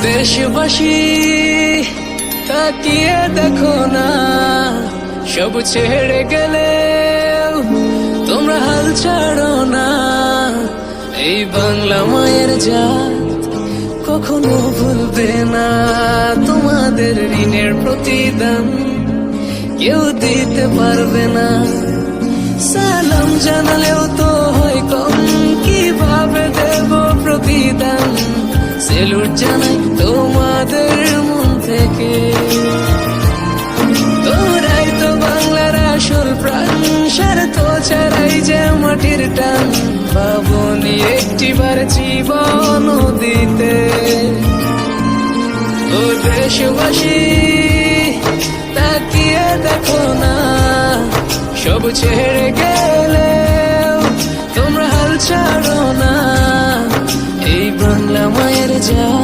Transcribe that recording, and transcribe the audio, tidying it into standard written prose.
দেশবাসী তাকিয়ে দেখো না, সব ছেড়ে গেলে তোমরা হাল ছাড়ো না। এই বাংলা মায়ের জাত কখনো ভুলবে না, তোমাদের ঋণের প্রতিদান কেউ দিতে পারবে না। সালাম জানালেও তো হয় কম, কিভাবে দেব প্রতিদান? সেলুট জানাই তোমাদের মন থেকে, তোমরাই তো বাংলার আসল প্রাণ। স্বার্থ ছাড়াই যে মাটির টান, ভাবনি একটিবার জীবন দিতে। ও দেশবাসী তাকিয়ে দেখো না, সব ছেড়ে গেলে তোমরা হাল ছাড়ো না। এই বাংলা মায়ের জাত